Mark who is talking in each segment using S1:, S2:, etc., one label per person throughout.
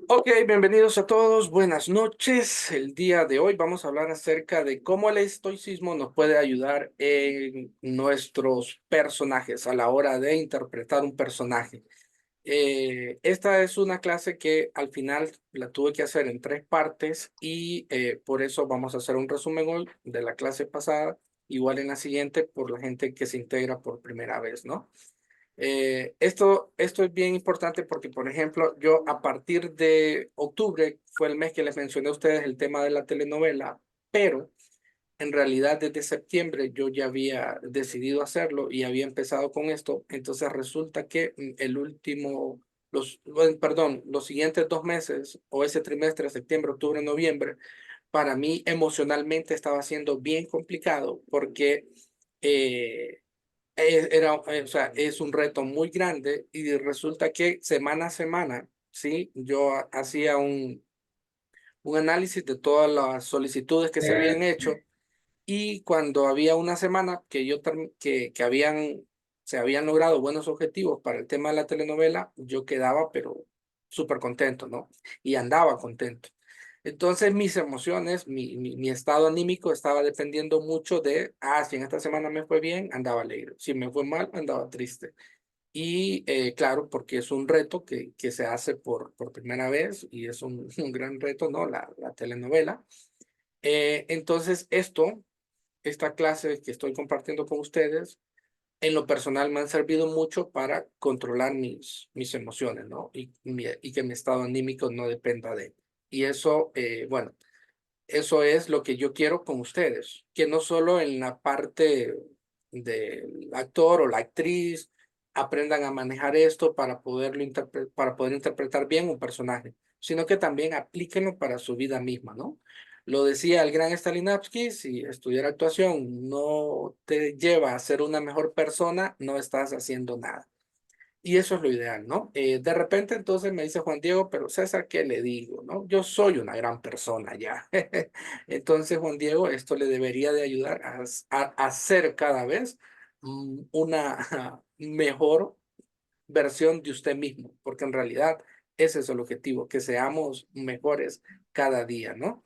S1: Ok, bienvenidos a todos, buenas noches. El día de hoy vamos a hablar acerca de cómo el estoicismo nos puede ayudar en nuestros personajes a la hora de interpretar un personaje. Esta es una clase que al final la tuve que hacer en 3 partes y por eso vamos a hacer un resumen hoy de la clase pasada, igual en la siguiente por la gente que se integra por primera vez, ¿no? Esto es bien importante porque, por ejemplo, yo a partir de octubre fue el mes que les mencioné a ustedes el tema de la telenovela, pero en realidad desde septiembre yo ya había decidido hacerlo y había empezado con esto. Entonces resulta que los siguientes 2 meses o ese trimestre, septiembre, octubre, noviembre, para mí emocionalmente estaba siendo bien complicado porque eh, o sea, es un reto muy grande y resulta que semana a semana, ¿sí? Yo hacía un análisis de todas las solicitudes que se habían hecho y cuando había una semana que se habían logrado buenos objetivos para el tema de la telenovela, yo quedaba pero súper contento, ¿no? Y andaba contento. Entonces mis emociones, mi estado anímico estaba dependiendo mucho si en esta semana me fue bien, andaba alegre. Si me fue mal, andaba triste. Y claro, porque es un reto que se hace por primera vez y es un gran reto, ¿no? La telenovela. Entonces esta clase que estoy compartiendo con ustedes, en lo personal me han servido mucho para controlar mis emociones, ¿no? Y que mi estado anímico no dependa de. Y eso, bueno, eso es lo que yo quiero con ustedes, que no solo en la parte del actor o la actriz aprendan a manejar esto para poder interpretar bien un personaje, sino que también aplíquenlo para su vida misma, ¿no? Lo decía el gran Stanislavski, si estudiar actuación no te lleva a ser una mejor persona, no estás haciendo nada. Y eso es lo ideal, ¿no? De repente entonces me dice Juan Diego, pero César, ¿qué le digo, no? Yo soy una gran persona ya. Entonces, Juan Diego, esto le debería de ayudar a ser cada vez una mejor versión de usted mismo, porque en realidad ese es el objetivo, que seamos mejores cada día, ¿no?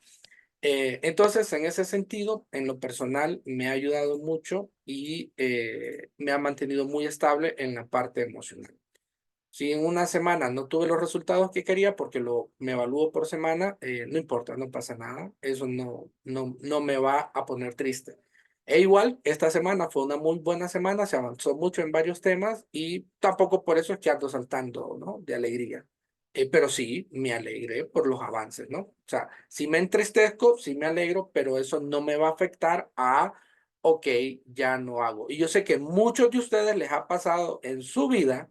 S1: Entonces, en ese sentido, en lo personal, me ha ayudado mucho y me ha mantenido muy estable en la parte emocional. Si en una semana no tuve los resultados que quería porque me evalúo por semana, no importa, no pasa nada. Eso no me va a poner triste. E igual, esta semana fue una muy buena semana, se avanzó mucho en varios temas y tampoco por eso es que ando saltando, ¿no? De alegría. Pero sí, me alegré por los avances, ¿no? O sea, si me entristezco, sí me alegro, pero eso no me va a afectar ok, ya no hago. Y yo sé que muchos de ustedes les ha pasado en su vida,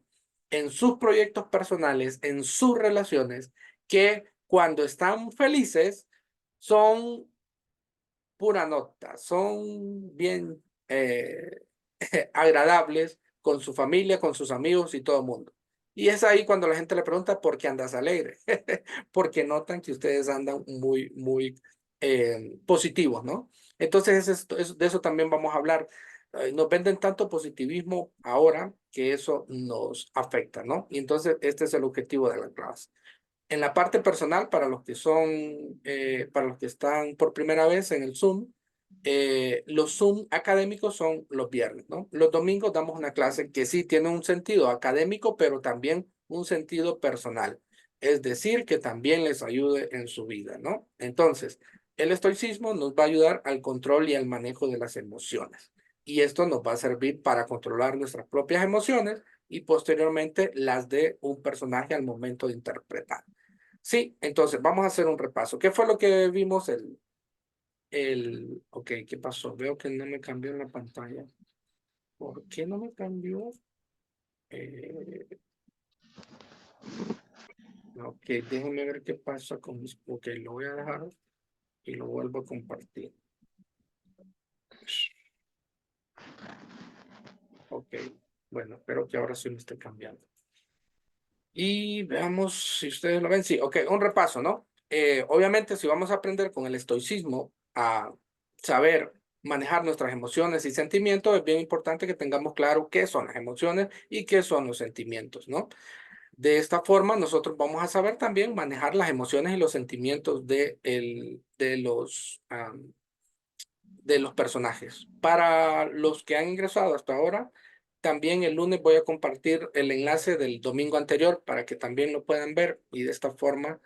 S1: en sus proyectos personales, en sus relaciones, que cuando están felices son pura nota, son bien agradables con su familia, con sus amigos y todo el mundo. Y es ahí cuando la gente le pregunta por qué andas alegre, porque notan que ustedes andan muy positivos, ¿no? Entonces de eso también vamos a hablar. Nos venden tanto positivismo ahora que eso nos afecta, ¿no? Y entonces este es el objetivo de la clase. En la parte personal, para los que están por primera vez en el Zoom, los Zoom académicos son los viernes, ¿no? Los domingos damos una clase que sí tiene un sentido académico, pero también un sentido personal. Es decir, que también les ayude en su vida, ¿no? Entonces, el estoicismo nos va a ayudar al control y al manejo de las emociones. Y esto nos va a servir para controlar nuestras propias emociones y posteriormente las de un personaje al momento de interpretar. Sí, entonces vamos a hacer un repaso. ¿Qué fue lo que vimos ok, ¿qué pasó? Veo que no me cambió en la pantalla. ¿Por qué no me cambió? Eh, ok, déjenme ver qué pasa con mis, ok, lo voy a dejar y lo vuelvo a compartir. Ok, bueno, espero que ahora sí me esté cambiando. Y veamos si ustedes lo ven. Sí, ok, un repaso, ¿no? Obviamente, si vamos a aprender con el estoicismo a saber manejar nuestras emociones y sentimientos, es bien importante que tengamos claro qué son las emociones y qué son los sentimientos, ¿no? De esta forma, nosotros vamos a saber también manejar las emociones y los sentimientos de los personajes. Para los que han ingresado hasta ahora, también el lunes voy a compartir el enlace del domingo anterior para que también lo puedan ver y de esta forma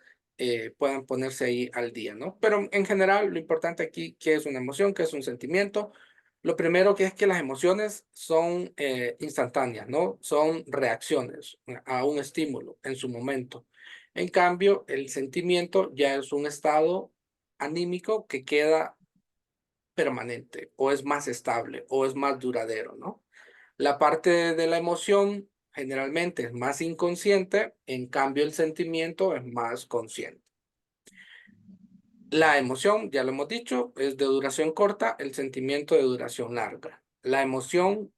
S1: puedan ponerse ahí al día, ¿no? Pero en general, lo importante aquí, ¿qué es una emoción? ¿Qué es un sentimiento? Lo primero que es que las emociones son instantáneas, ¿no? Son reacciones a un estímulo en su momento. En cambio, el sentimiento ya es un estado anímico que queda permanente o es más estable o es más duradero, ¿no? La parte de la emoción generalmente es más inconsciente, en cambio el sentimiento es más consciente. La emoción, ya lo hemos dicho, es de duración corta, el sentimiento de duración larga. La emoción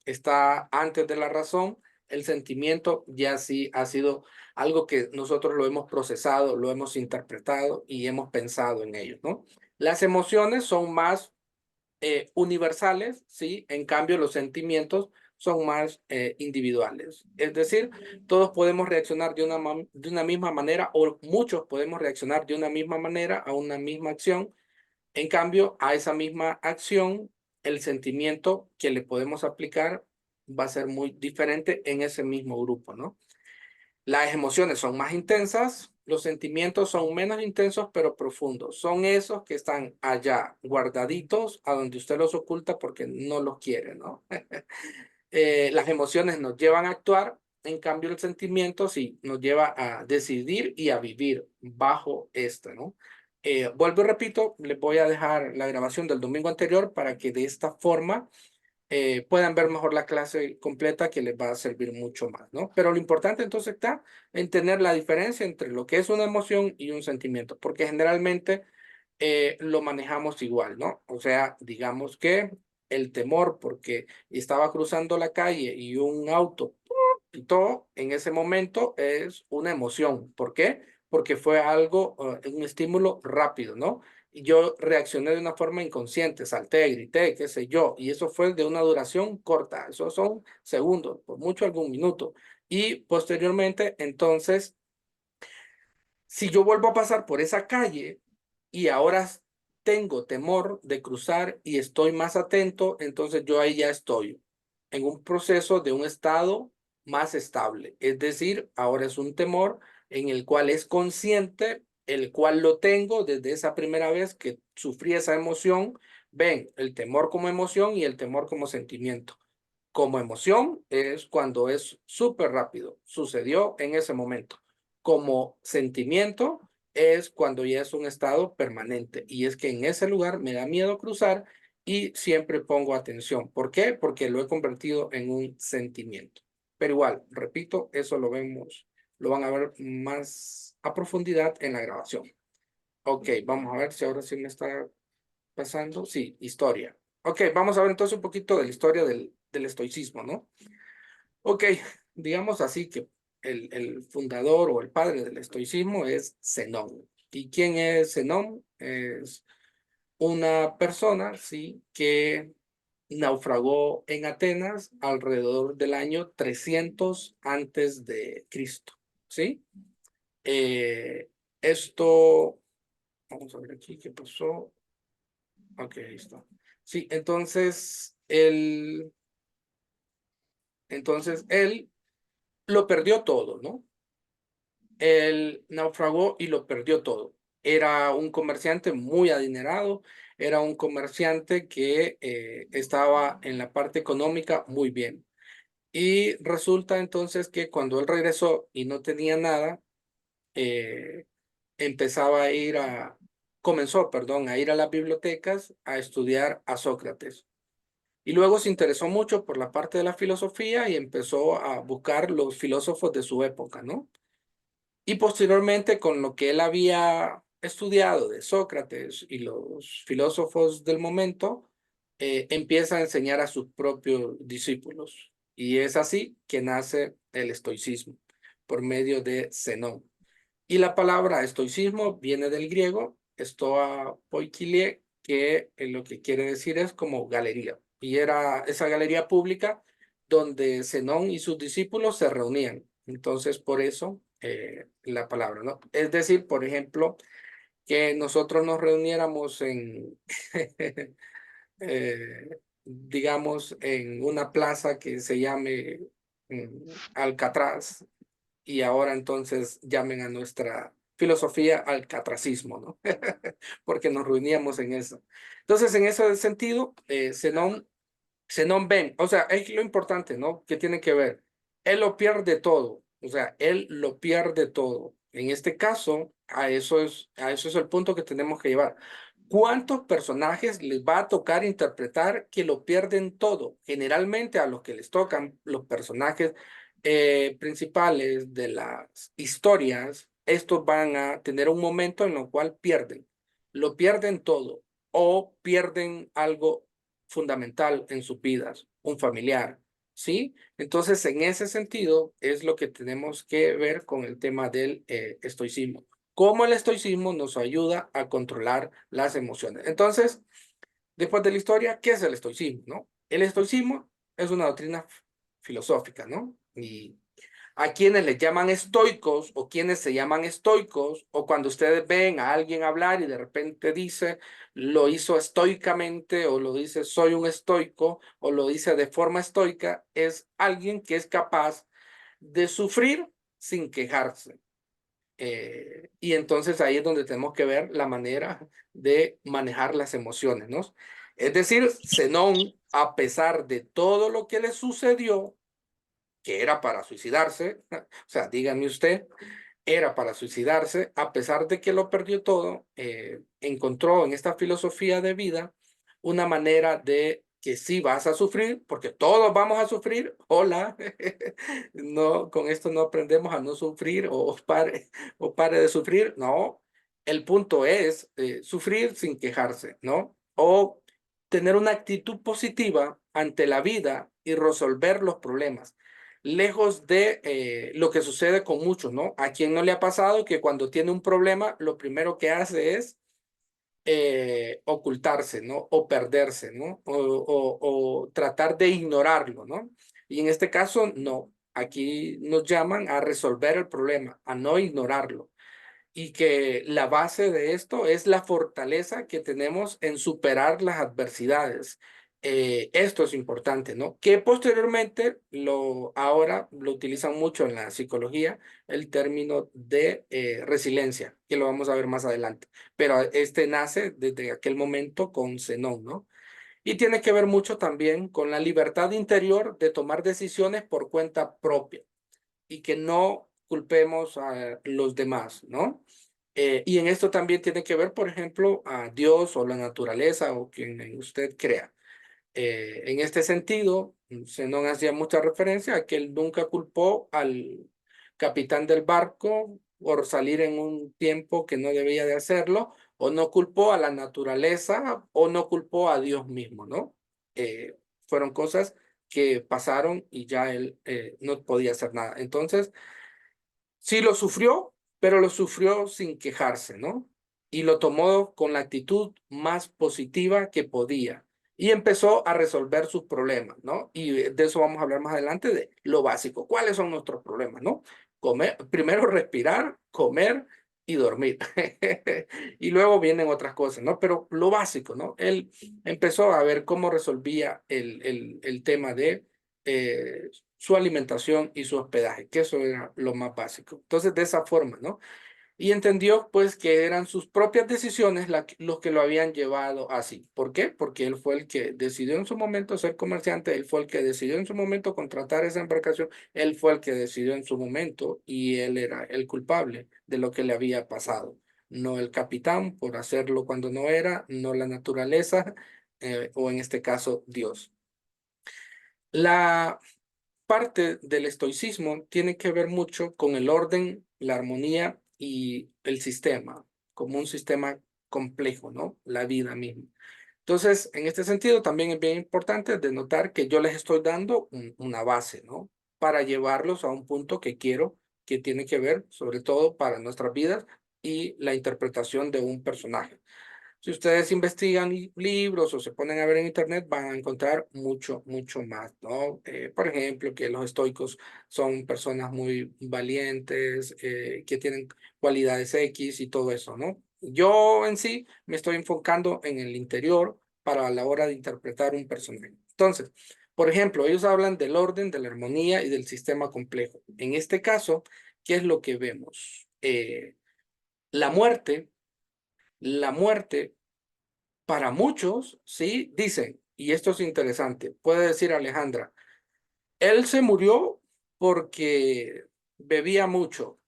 S1: está antes de la razón, el sentimiento ya sí ha sido algo que nosotros lo hemos procesado, lo hemos interpretado y hemos pensado en ello, ¿no? Las emociones son más universales, ¿sí? En cambio, los sentimientos son más individuales. Es decir, todos podemos reaccionar de una misma manera o muchos podemos reaccionar de una misma manera a una misma acción. En cambio, a esa misma acción, el sentimiento que le podemos aplicar va a ser muy diferente en ese mismo grupo, ¿no? Las emociones son más intensas, los sentimientos son menos intensos pero profundos. Son esos que están allá guardaditos a donde usted los oculta porque no los quiere, ¿no? Las emociones nos llevan a actuar, en cambio el sentimiento sí nos lleva a decidir y a vivir bajo esto, ¿no? Vuelvo y repito, les voy a dejar la grabación del domingo anterior para que de esta forma puedan ver mejor la clase completa que les va a servir mucho más, ¿no? Pero lo importante entonces está en tener la diferencia entre lo que es una emoción y un sentimiento, porque generalmente lo manejamos igual, ¿no? O sea, digamos que el temor porque estaba cruzando la calle y un auto pitó en ese momento es una emoción. ¿Por qué? Porque fue algo, un estímulo rápido, ¿no? Y yo reaccioné de una forma inconsciente, salté, grité, qué sé yo, y eso fue de una duración corta, eso son segundos, por mucho algún minuto. Y posteriormente, entonces, si yo vuelvo a pasar por esa calle y ahora tengo temor de cruzar y estoy más atento, entonces yo ahí ya estoy en un proceso de un estado más estable. Es decir, ahora es un temor en el cual es consciente, el cual lo tengo desde esa primera vez que sufrí esa emoción. Ven, el temor como emoción y el temor como sentimiento. Como emoción es cuando es súper rápido, sucedió en ese momento. Como sentimiento es cuando ya es un estado permanente y es que en ese lugar me da miedo cruzar y siempre pongo atención. ¿Por qué? Porque lo he convertido en un sentimiento. Pero igual, repito, eso lo vemos, lo van a ver más a profundidad en la grabación. Ok, vamos a ver si ahora sí me está pasando. Sí, historia. Ok, vamos a ver entonces un poquito de la historia del estoicismo, ¿no? Ok, digamos así que el fundador o el padre del estoicismo es Zenón. ¿Y quién es Zenón? Es una persona, sí, que naufragó en Atenas alrededor del año 300 antes de Cristo, ¿sí? Eh, esto, vamos a ver aquí qué pasó. Ok, ahí está. Sí, entonces él lo perdió todo, ¿no? Él naufragó y lo perdió todo. Era un comerciante muy adinerado, era un comerciante que estaba en la parte económica muy bien. Y resulta entonces que cuando él regresó y no tenía nada, eh, empezaba a ir a, comenzó, perdón, a ir a las bibliotecas a estudiar a Sócrates. Y luego se interesó mucho por la parte de la filosofía y empezó a buscar los filósofos de su época, ¿no? Y posteriormente, con lo que él había estudiado de Sócrates y los filósofos del momento, empieza a enseñar a sus propios discípulos. Y es así que nace el estoicismo, por medio de Zenón. Y la palabra estoicismo viene del griego stoa poikilie, que lo que quiere decir es como galería. Y era esa galería pública donde Zenón y sus discípulos se reunían. Entonces, por eso la palabra, ¿no? Es decir, por ejemplo, que nosotros nos reuniéramos en, digamos, en una plaza que se llame Alcatraz y ahora entonces llamen a nuestra filosofía alcatracismo, ¿no? Porque nos reuníamos en eso. Entonces, en ese sentido, Zenón ven, o sea, es lo importante, ¿no? ¿Qué tiene que ver? Él lo pierde todo, o sea, él lo pierde todo. En este caso, a eso es el punto que tenemos que llevar. ¿Cuántos personajes les va a tocar interpretar que lo pierden todo? Generalmente a los que les tocan los personajes principales de las historias, estos van a tener un momento en el cual pierden. Lo pierden todo o pierden algo fundamental en sus vidas, un familiar, ¿sí? Entonces, en ese sentido, es lo que tenemos que ver con el tema del estoicismo. Cómo el estoicismo nos ayuda a controlar las emociones. Entonces, después de la historia, ¿qué es el estoicismo, no? El estoicismo es una doctrina filosófica, ¿no? Y a quienes les llaman estoicos o quienes se llaman estoicos, o cuando ustedes ven a alguien hablar y de repente dice, lo hizo estoicamente, o lo dice, soy un estoico, o lo dice de forma estoica, es alguien que es capaz de sufrir sin quejarse. Y entonces ahí es donde tenemos que ver la manera de manejar las emociones, ¿no? Es decir, Zenón, a pesar de todo lo que le sucedió, que era para suicidarse, o sea, dígame usted, era para suicidarse, a pesar de que lo perdió todo, encontró en esta filosofía de vida una manera de que sí vas a sufrir, porque todos vamos a sufrir, hola, no, con esto no aprendemos a no sufrir o pare de sufrir, no, el punto es sufrir sin quejarse, ¿no? O tener una actitud positiva ante la vida y resolver los problemas lejos de lo que sucede con muchos, ¿no? ¿A quien no le ha pasado que cuando tiene un problema, lo primero que hace es ocultarse, ¿no? O perderse, ¿no? O tratar de ignorarlo, ¿no? Y en este caso, no. Aquí nos llaman a resolver el problema, a no ignorarlo y que la base de esto es la fortaleza que tenemos en superar las adversidades. Esto es importante, ¿no? Que posteriormente ahora lo utilizan mucho en la psicología, el término de resiliencia, que lo vamos a ver más adelante. Pero este nace desde aquel momento con Zenón, ¿no? Y tiene que ver mucho también con la libertad interior de tomar decisiones por cuenta propia y que no culpemos a los demás, ¿no? Y en esto también tiene que ver, por ejemplo, a Dios o la naturaleza o quien usted crea. En este sentido, Zenón hacía mucha referencia a que él nunca culpó al capitán del barco por salir en un tiempo que no debía de hacerlo, o no culpó a la naturaleza, o no culpó a Dios mismo, ¿no? Fueron cosas que pasaron y ya él no podía hacer nada. Entonces, sí lo sufrió, pero lo sufrió sin quejarse, ¿no? Y lo tomó con la actitud más positiva que podía. Y empezó a resolver sus problemas, ¿no? Y de eso vamos a hablar más adelante, de lo básico. ¿Cuáles son nuestros problemas, no? Comer, primero respirar, comer y dormir. Y luego vienen otras cosas, ¿no? Pero lo básico, ¿no? Él empezó a ver cómo resolvía el tema de su alimentación y su hospedaje, que eso era lo más básico. Entonces, de esa forma, ¿no? Y entendió pues que eran sus propias decisiones los que lo habían llevado así. ¿Por qué? Porque él fue el que decidió en su momento ser comerciante, él fue el que decidió en su momento contratar esa embarcación, él fue el que decidió en su momento y él era el culpable de lo que le había pasado. No el capitán por hacerlo cuando no era, no la naturaleza o en este caso Dios. La parte del estoicismo tiene que ver mucho con el orden, la armonía y el sistema, como un sistema complejo, ¿no? La vida misma. Entonces, en este sentido, también es bien importante de notar que yo les estoy dando una base, ¿no? Para llevarlos a un punto que quiero, que tiene que ver, sobre todo para nuestras vidas y la interpretación de un personaje. Si ustedes investigan libros o se ponen a ver en internet, van a encontrar mucho, mucho más, ¿no? Por ejemplo, que los estoicos son personas muy valientes, que tienen cualidades X y todo eso, ¿no? Yo en sí me estoy enfocando en el interior para la hora de interpretar un personaje. Entonces, por ejemplo, ellos hablan del orden, de la armonía y del sistema complejo. En este caso, ¿qué es lo que vemos? La muerte, la muerte para muchos, sí, dicen, y esto es interesante, puede decir Alejandra, él se murió porque bebía mucho.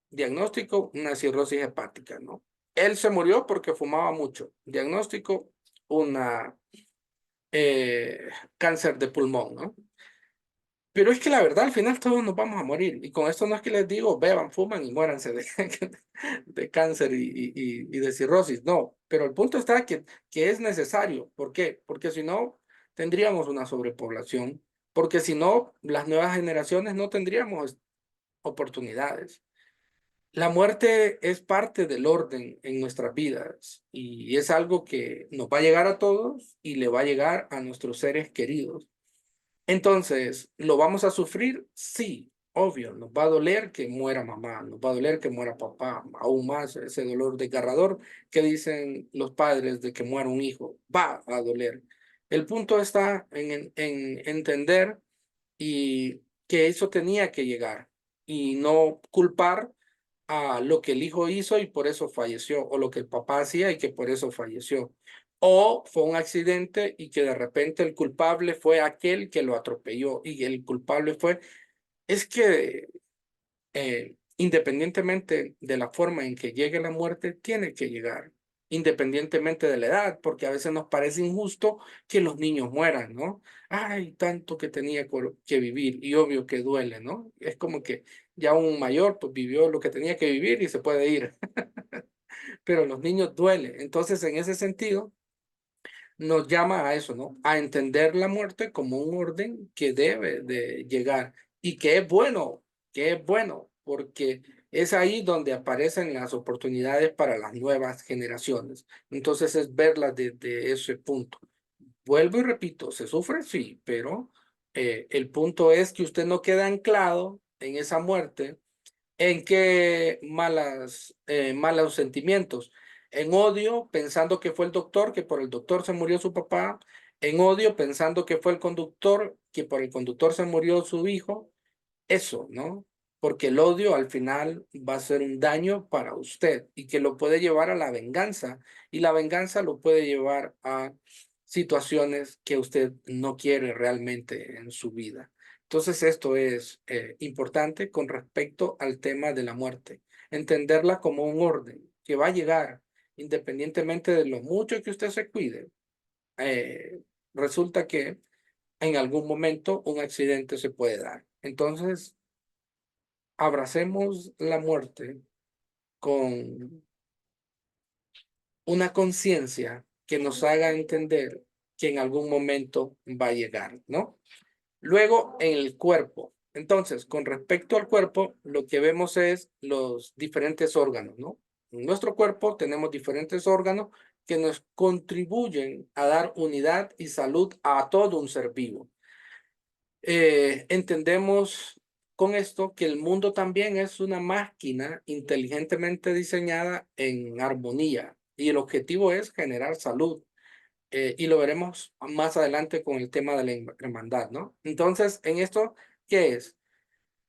S1: Diagnóstico, una cirrosis hepática, ¿no? Él se murió porque fumaba mucho. Diagnóstico, una cáncer de pulmón, ¿no? Pero es que la verdad, al final todos nos vamos a morir. Y con esto no es que les digo, beban, fuman y muéranse de, de cáncer y de cirrosis. No, pero el punto está que es necesario. ¿Por qué? Porque si no, tendríamos una sobrepoblación. Porque si no, las nuevas generaciones no tendríamos oportunidades. La muerte es parte del orden en nuestras vidas y es algo que nos va a llegar a todos y le va a llegar a nuestros seres queridos. Entonces, ¿lo vamos a sufrir? Sí, obvio, nos va a doler que muera mamá, nos va a doler que muera papá, aún más ese dolor desgarrador que dicen los padres de que muera un hijo, va a doler. El punto está en entender y que eso tenía que llegar y no culpar a lo que el hijo hizo y por eso falleció, o lo que el papá hacía y que por eso falleció. O fue un accidente y que de repente el culpable fue aquel que lo atropelló y el culpable fue, es que independientemente de la forma en que llegue la muerte, tiene que llegar, independientemente de la edad, porque a veces nos parece injusto que los niños mueran, ¿no? Ay, tanto que tenía que vivir y obvio que duele, ¿no? Es como que ya un mayor pues vivió lo que tenía que vivir y se puede ir, pero los niños duele. Entonces, en ese sentido, nos llama a eso, ¿no? A entender la muerte como un orden que debe de llegar y que es bueno, porque es ahí donde aparecen las oportunidades para las nuevas generaciones. Entonces es verlas desde ese punto. Vuelvo y repito, se sufre, sí, pero el punto es que usted no queda anclado en esa muerte. ¿En qué malos sentimientos? En odio, pensando que fue el doctor, que por el doctor se murió su papá. En odio, pensando que fue el conductor, que por el conductor se murió su hijo. Eso, ¿no? Porque el odio al final va a ser un daño para usted y que lo puede llevar a la venganza. Y la venganza lo puede llevar a situaciones que usted no quiere realmente en su vida. Entonces, esto es importante con respecto al tema de la muerte. Entenderla como un orden que va a llegar independientemente de lo mucho que usted se cuide. eh, Resulta que en algún momento un accidente se puede dar. Entonces, abracemos la muerte con una conciencia que nos haga entender que en algún momento va a llegar, ¿no? Luego, en el cuerpo. Entonces, con respecto al cuerpo, lo que vemos es los diferentes órganos, ¿no? En nuestro cuerpo tenemos diferentes órganos que nos contribuyen a dar unidad y salud a todo un ser vivo. Entendemos con esto que el mundo también es una máquina inteligentemente diseñada en armonía y el objetivo es generar salud. Y lo veremos más adelante con el tema de la hermandad, ¿no? Entonces, en esto, ¿qué es?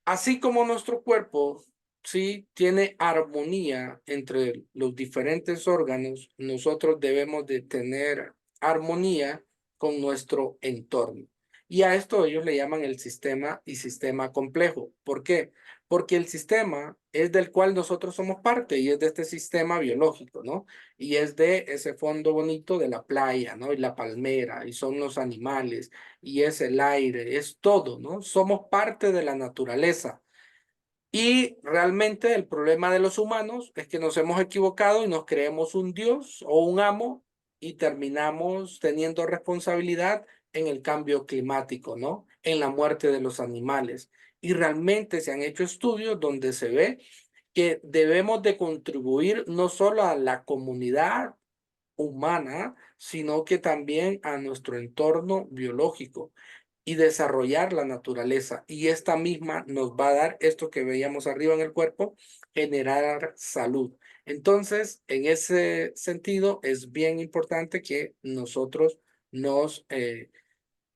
S1: Así como nuestro cuerpo, sí, tiene armonía entre los diferentes órganos, nosotros debemos de tener armonía con nuestro entorno. Y a esto ellos le llaman el sistema y sistema complejo. ¿Por qué? Porque el sistema es del cual nosotros somos parte y es de este sistema biológico, ¿no? Y es de ese fondo bonito de la playa, ¿no? Y la palmera, y son los animales, y es el aire, es todo, ¿no? Somos parte de la naturaleza. Y realmente el problema de los humanos es que nos hemos equivocado y nos creemos un Dios o un amo y terminamos teniendo responsabilidad en el cambio climático, ¿no? En la muerte de los animales. Y realmente se han hecho estudios donde se ve que debemos de contribuir no solo a la comunidad humana, sino que también a nuestro entorno biológico y desarrollar la naturaleza. Y esta misma nos va a dar esto que veíamos arriba en el cuerpo, generar salud. Entonces, en ese sentido, es bien importante que nosotros nos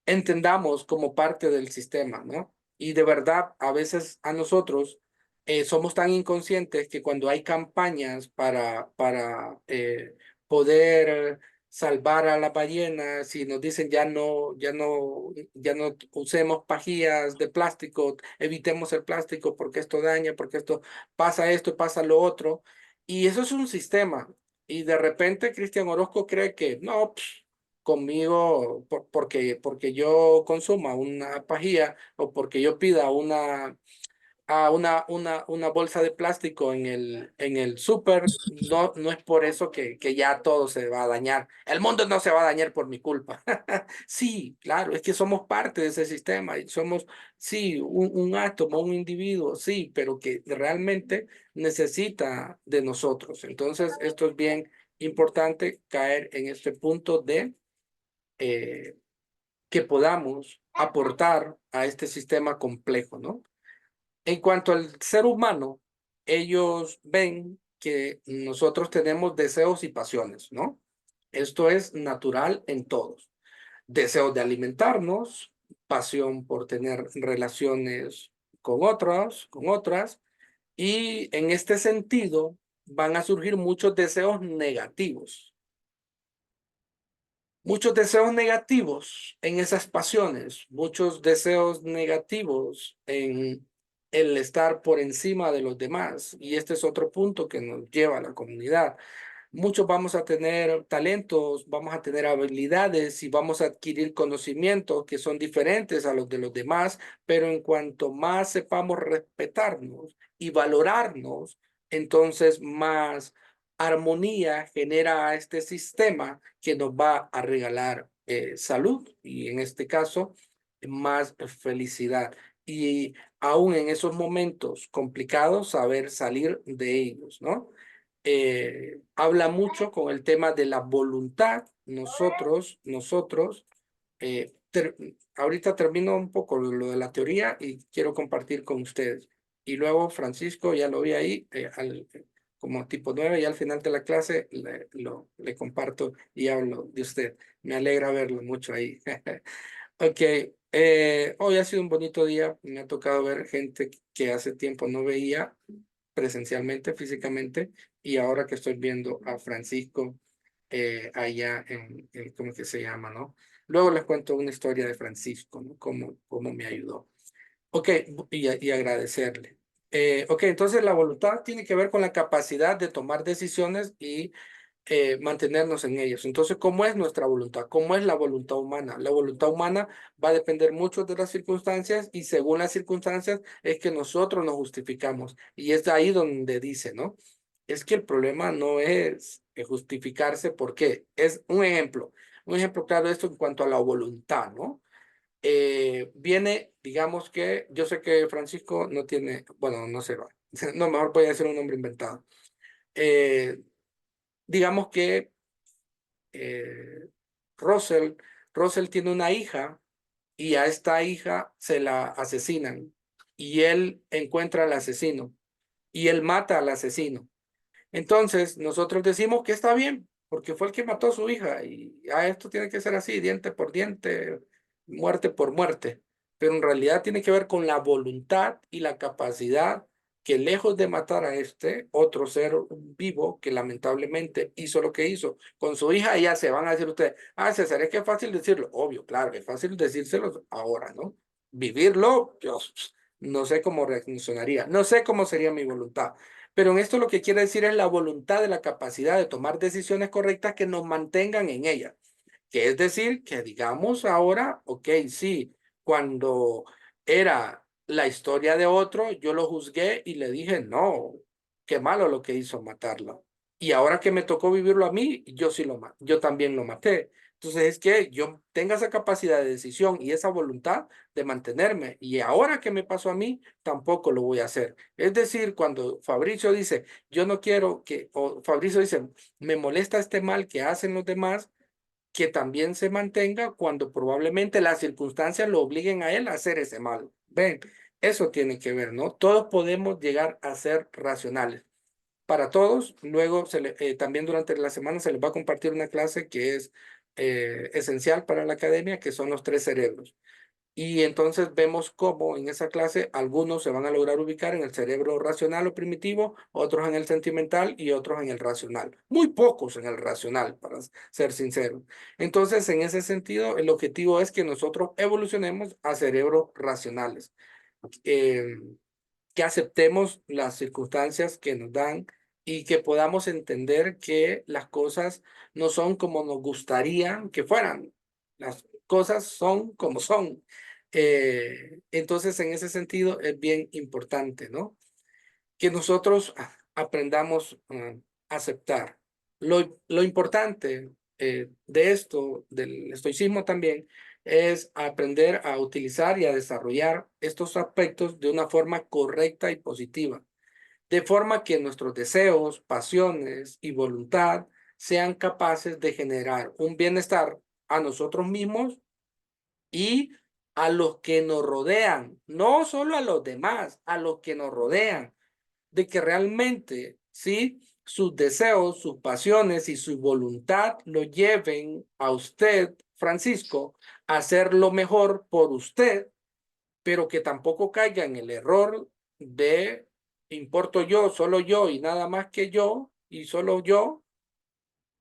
S1: entendamos como parte del sistema, ¿no? Y de verdad, a veces a nosotros somos tan inconscientes que cuando hay campañas para poder salvar a las ballenas y nos dicen ya no usemos pajillas de plástico, evitemos el plástico porque esto daña, porque esto, pasa lo otro. Y eso es un sistema. Y de repente Cristian Orozco cree que no, conmigo porque yo consuma una pajilla o porque yo pida una bolsa de plástico en el súper, no es por eso que ya todo se va a dañar. El mundo no se va a dañar por mi culpa. Sí, claro, es que somos parte de ese sistema y somos, sí, un átomo, un individuo, sí, pero que realmente necesita de nosotros. Entonces, esto es bien importante caer en este punto de eh, que podamos aportar a este sistema complejo, ¿no? En cuanto al ser humano, ellos ven que nosotros tenemos deseos y pasiones, ¿no? Esto es natural en todos. Deseos de alimentarnos, pasión por tener relaciones con otras, y en este sentido van a surgir muchos deseos negativos. Muchos deseos negativos en esas pasiones, muchos deseos negativos en el estar por encima de los demás. Y este es otro punto que nos lleva a la comunidad. Muchos vamos a tener talentos, vamos a tener habilidades y vamos a adquirir conocimientos que son diferentes a los de los demás, pero en cuanto más sepamos respetarnos y valorarnos, entonces más armonía genera este sistema que nos va a regalar salud y en este caso más felicidad. Y aún en esos momentos complicados, saber salir de ellos, ¿no? Habla mucho con el tema de la voluntad. Nosotros, ahorita termino un poco lo de la teoría y quiero compartir con ustedes. Y luego Francisco, ya lo vi ahí, como tipo 9 y al final de la clase le comparto y hablo de usted. Me alegra verlo mucho ahí. Ok, hoy ha sido un bonito día. Me ha tocado ver gente que hace tiempo no veía presencialmente, físicamente, y ahora que estoy viendo a Francisco allá ¿cómo que se llama, no? Luego les cuento una historia de Francisco, ¿no? Cómo me ayudó. Ok, y agradecerle. Ok, entonces la voluntad tiene que ver con la capacidad de tomar decisiones y mantenernos en ellos. Entonces, ¿cómo es nuestra voluntad? ¿Cómo es la voluntad humana? La voluntad humana va a depender mucho de las circunstancias y según las circunstancias es que nosotros nos justificamos. Y es ahí donde dice, ¿no? Es que el problema no es justificarse porque es un ejemplo claro de esto en cuanto a la voluntad, ¿no? Viene, digamos que yo sé que Francisco no tiene, bueno, no se va. No, mejor voy a decir un nombre inventado. Eh, digamos que eh, Russell, Russell tiene una hija y a esta hija se la asesinan y él encuentra al asesino y él mata al asesino. Entonces nosotros decimos que está bien porque fue el que mató a su hija y esto tiene que ser así, diente por diente, muerte por muerte. Pero en realidad tiene que ver con la voluntad y la capacidad que lejos de matar a este otro ser vivo que lamentablemente hizo lo que hizo con su hija, ya se van a decir ustedes, César, es que es fácil decirlo. Obvio, claro, es fácil decírselo ahora, ¿no? Vivirlo, yo no sé cómo reaccionaría, no sé cómo sería mi voluntad. Pero en esto lo que quiere decir es la voluntad de la capacidad de tomar decisiones correctas que nos mantengan en ella. Que es decir, que digamos ahora, ok, sí, cuando era la historia de otro, yo lo juzgué y le dije, no, qué malo lo que hizo matarlo. Y ahora que me tocó vivirlo a mí, yo sí yo también lo maté. Entonces es que yo tenga esa capacidad de decisión y esa voluntad de mantenerme. Y ahora que me pasó a mí, tampoco lo voy a hacer. Es decir, cuando Fabricio dice, yo no quiero que, o Fabricio dice, me molesta este mal que hacen los demás, que también se mantenga cuando probablemente las circunstancias lo obliguen a él a hacer ese mal. Ven, eso tiene que ver, ¿no? Todos podemos llegar a ser racionales. Para todos, luego también durante la semana se les va a compartir una clase que es esencial para la academia, que son los tres cerebros. Y entonces vemos cómo en esa clase algunos se van a lograr ubicar en el cerebro racional o primitivo, otros en el sentimental y otros en el racional. Muy pocos en el racional, para ser sincero. Entonces, en ese sentido, el objetivo es que nosotros evolucionemos a cerebros racionales, eh, que aceptemos las circunstancias que nos dan y que podamos entender que las cosas no son como nos gustaría que fueran. Las cosas son como son. Entonces, en ese sentido, es bien importante, ¿no? Que nosotros aprendamos a aceptar. Lo importante de esto, del estoicismo también, es aprender a utilizar y a desarrollar estos aspectos de una forma correcta y positiva, de forma que nuestros deseos, pasiones y voluntad sean capaces de generar un bienestar a nosotros mismos y a los que nos rodean, no solo a los demás, a los que nos rodean, de que realmente, ¿sí? Sus deseos, sus pasiones y su voluntad lo lleven a usted, Francisco, a hacer lo mejor por usted, pero que tampoco caiga en el error de importo yo y nada más que yo y solo yo,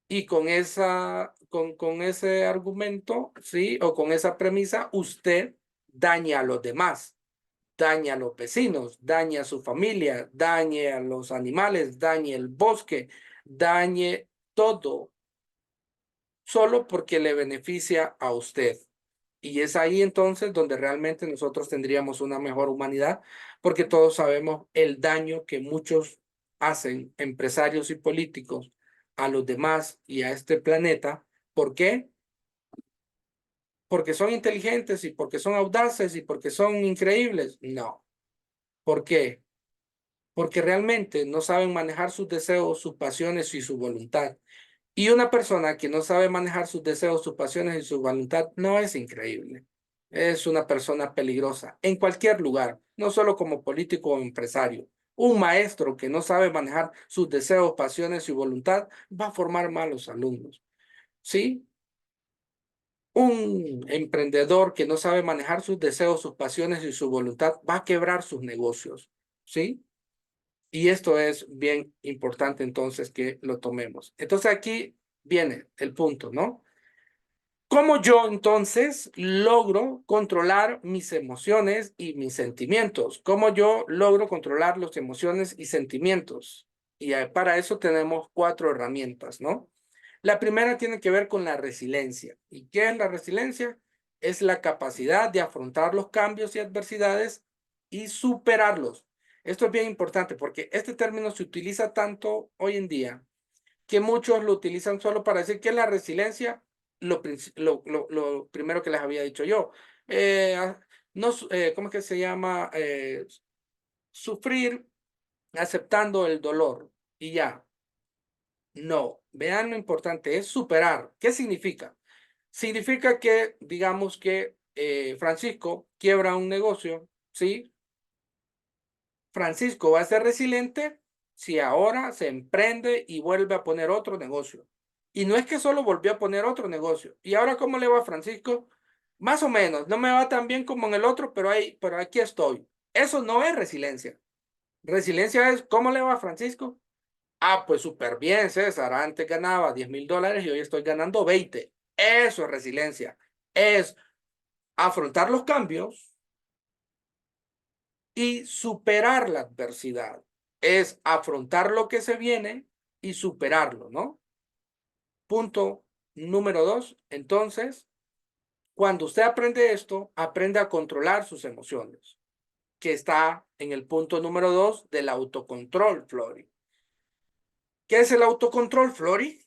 S1: y con ese argumento, ¿sí? O con esa premisa, usted daña a los demás, daña a los vecinos, daña a su familia, dañe a los animales, dañe el bosque, dañe todo, solo porque le beneficia a usted. Y es ahí entonces donde realmente nosotros tendríamos una mejor humanidad, porque todos sabemos el daño que muchos hacen, empresarios y políticos, a los demás y a este planeta. ¿Por qué? Porque son inteligentes y porque son audaces y porque son increíbles. No. ¿Por qué? Porque realmente no saben manejar sus deseos, sus pasiones y su voluntad. Y una persona que no sabe manejar sus deseos, sus pasiones y su voluntad no es increíble. Es una persona peligrosa en cualquier lugar, no solo como político o empresario. Un maestro que no sabe manejar sus deseos, pasiones y voluntad va a formar malos alumnos. ¿Sí? Un emprendedor que no sabe manejar sus deseos, sus pasiones y su voluntad va a quebrar sus negocios. ¿Sí? Y esto es bien importante entonces que lo tomemos. Entonces aquí viene el punto, ¿no? ¿Cómo yo entonces logro controlar mis emociones y mis sentimientos? ¿Cómo yo logro controlar las emociones y sentimientos? Y para eso tenemos 4 herramientas, ¿no? La primera tiene que ver con la resiliencia. ¿Y qué es la resiliencia? Es la capacidad de afrontar los cambios y adversidades y superarlos. Esto es bien importante porque este término se utiliza tanto hoy en día que muchos lo utilizan solo para decir que la resiliencia, lo primero que les había dicho yo, no, ¿cómo es que se llama? Sufrir aceptando el dolor y ya. No, vean lo importante, es superar. ¿Qué significa? Significa que, digamos que Francisco quiebra un negocio, ¿sí? Francisco va a ser resiliente si ahora se emprende y vuelve a poner otro negocio. Y no es que solo volvió a poner otro negocio. ¿Y ahora cómo le va a Francisco? Más o menos, no me va tan bien como en el otro, pero aquí estoy. Eso no es resiliencia. Resiliencia es, ¿cómo le va a Francisco? Ah, pues súper bien, César. Antes ganaba $10,000 y hoy estoy ganando 20. Eso es resiliencia. Es afrontar los cambios y superar la adversidad. Es afrontar lo que se viene y superarlo, ¿no? Punto número 2. Entonces, cuando usted aprende esto, aprende a controlar sus emociones, que está en el punto número 2 del autocontrol, Flori. ¿Qué es el autocontrol, Flori?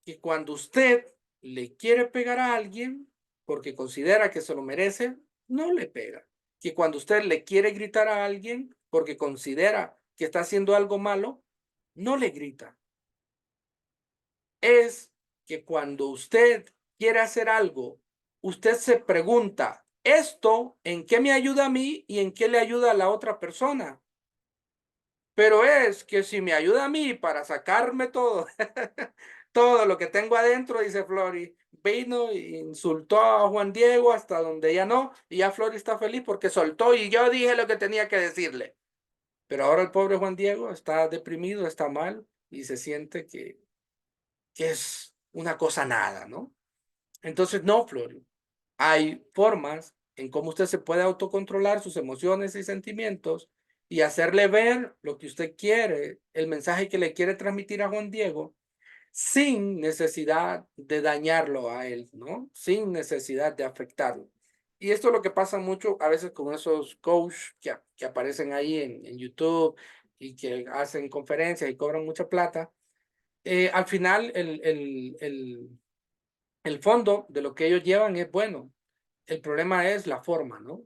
S1: Que cuando usted le quiere pegar a alguien porque considera que se lo merece, no le pega. Que cuando usted le quiere gritar a alguien porque considera que está haciendo algo malo, no le grita. Es que cuando usted quiere hacer algo, usted se pregunta, ¿esto en qué me ayuda a mí y en qué le ayuda a la otra persona? Pero es que si me ayuda a mí para sacarme todo, todo lo que tengo adentro, dice Flori, vino e insultó a Juan Diego hasta donde ya no, y ya Flori está feliz porque soltó y yo dije lo que tenía que decirle. Pero ahora el pobre Juan Diego está deprimido, está mal y se siente que es una cosa nada, ¿no? Entonces, no, Flori, hay formas en cómo usted se puede autocontrolar sus emociones y sentimientos y hacerle ver lo que usted quiere, el mensaje que le quiere transmitir a Juan Diego, sin necesidad de dañarlo a él, ¿no? Sin necesidad de afectarlo. Y esto es lo que pasa mucho a veces con esos coaches que aparecen ahí en YouTube y que hacen conferencias y cobran mucha plata. Al final, el fondo de lo que ellos llevan es bueno. El problema es la forma, ¿no?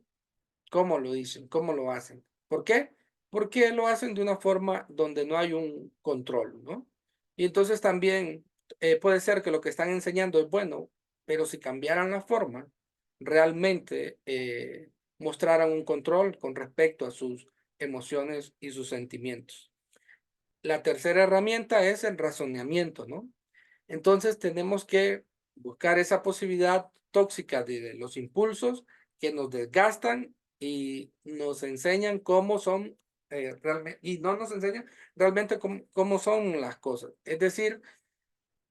S1: Cómo lo dicen, cómo lo hacen. ¿Por qué? Porque lo hacen de una forma donde no hay un control, ¿no? Y entonces también puede ser que lo que están enseñando es bueno, pero si cambiaran la forma, realmente mostraran un control con respecto a sus emociones y sus sentimientos. La tercera herramienta es el razonamiento, ¿no? Entonces tenemos que buscar esa posibilidad tóxica de los impulsos que nos desgastan y nos enseñan cómo son realmente, y no nos enseñan realmente cómo son las cosas. Es decir,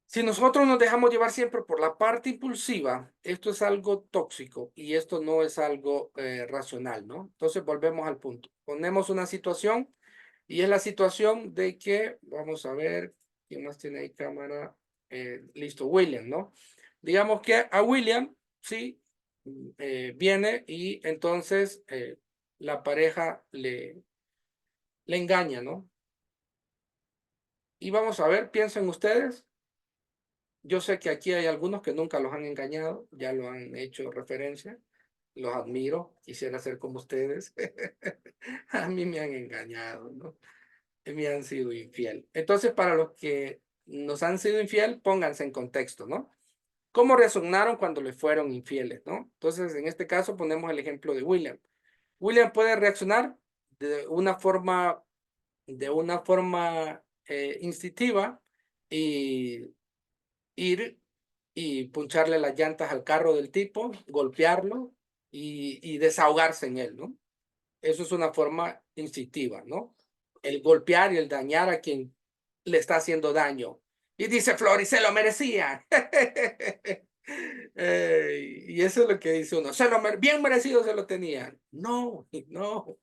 S1: si nosotros nos dejamos llevar siempre por la parte impulsiva, esto es algo tóxico y esto no es algo racional, ¿no? Entonces volvemos al punto. Ponemos una situación y es la situación de que, vamos a ver, ¿quién más tiene ahí cámara? Listo, William, ¿no? Digamos que a William, sí, viene y entonces la pareja le engaña, ¿no? Y vamos a ver, piensen ustedes. Yo sé que aquí hay algunos que nunca los han engañado, ya lo han hecho referencia, los admiro, quisiera ser como ustedes. A mí me han engañado, ¿no? Me han sido infiel. Entonces, para los que nos han sido infiel, pónganse en contexto, ¿no? ¿Cómo reaccionaron cuando le fueron infieles, ¿no? Entonces, en este caso, ponemos el ejemplo de William. William puede reaccionar de una forma instintiva y ir y puncharle las llantas al carro del tipo, golpearlo y desahogarse en él, ¿no? Eso es una forma instintiva, ¿no? El golpear y el dañar a quien le está haciendo daño. Y dice Flori, se lo merecía. Y eso es lo que dice uno. Bien merecido se lo tenían. No, no.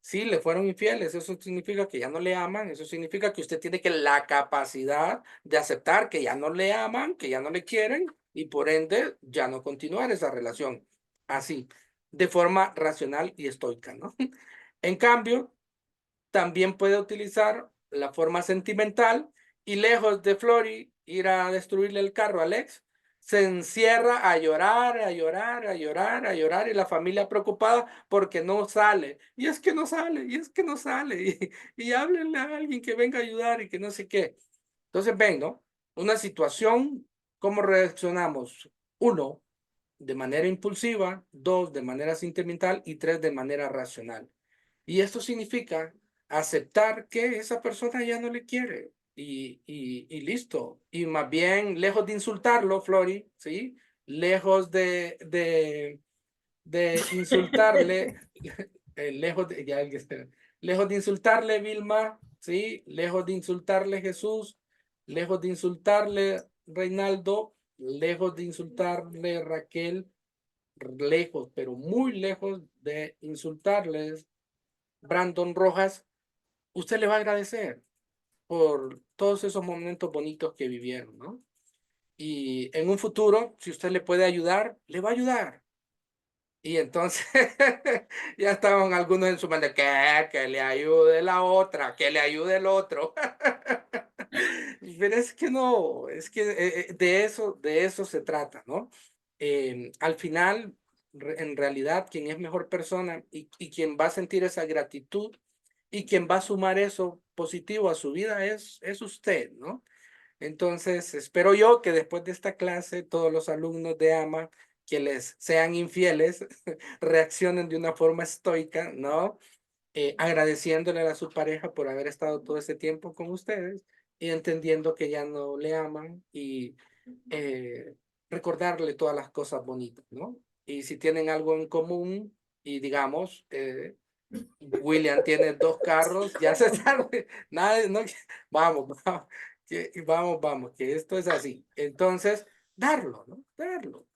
S1: Sí, le fueron infieles. Eso significa que ya no le aman. Eso significa que usted tiene que la capacidad de aceptar que ya no le aman, que ya no le quieren y por ende ya no continuar esa relación así, de forma racional y estoica, ¿no? En cambio, también puede utilizar la forma sentimental y lejos de Flori ir a destruirle el carro a Alex, se encierra a llorar, a llorar, a llorar, a llorar y la familia preocupada porque no sale. Y es que no sale, y es que no sale. Y háblenle a alguien que venga a ayudar y que no sé qué. Entonces, ven, ¿no? Una situación, ¿cómo reaccionamos? Uno, de manera impulsiva, dos, de manera sentimental y tres, de manera racional. Y esto significa aceptar que esa persona ya no le quiere y listo. Y más bien, lejos de insultarlo, Flori, ¿sí? Lejos de insultarle, lejos de insultarle Vilma, ¿sí? Lejos de insultarle Jesús, lejos de insultarle Reinaldo, lejos de insultarle Raquel, lejos, pero muy lejos de insultarles Brandon Rojas, usted le va a agradecer por todos esos momentos bonitos que vivieron, ¿no? Y en un futuro, si usted le puede ayudar, le va a ayudar. Y entonces ya estaban algunos en su mente, que le ayude la otra, que le ayude el otro. Pero es que no, es que de eso se trata, ¿no? Al final, en realidad, quien es mejor persona y quien va a sentir esa gratitud y quien va a sumar eso positivo a su vida es usted, ¿no? Entonces, espero yo que después de esta clase, todos los alumnos de AMA que les sean infieles reaccionen de una forma estoica, ¿no? Agradeciéndole a su pareja por haber estado todo ese tiempo con ustedes y entendiendo que ya no le aman y eh, recordarle todas las cosas bonitas, ¿no? Y si tienen algo en común y digamos, William tiene 2 carros, ya se sabe, nada, no, vamos, vamos, vamos, que esto es así. Entonces, darlo, ¿no? Darlo.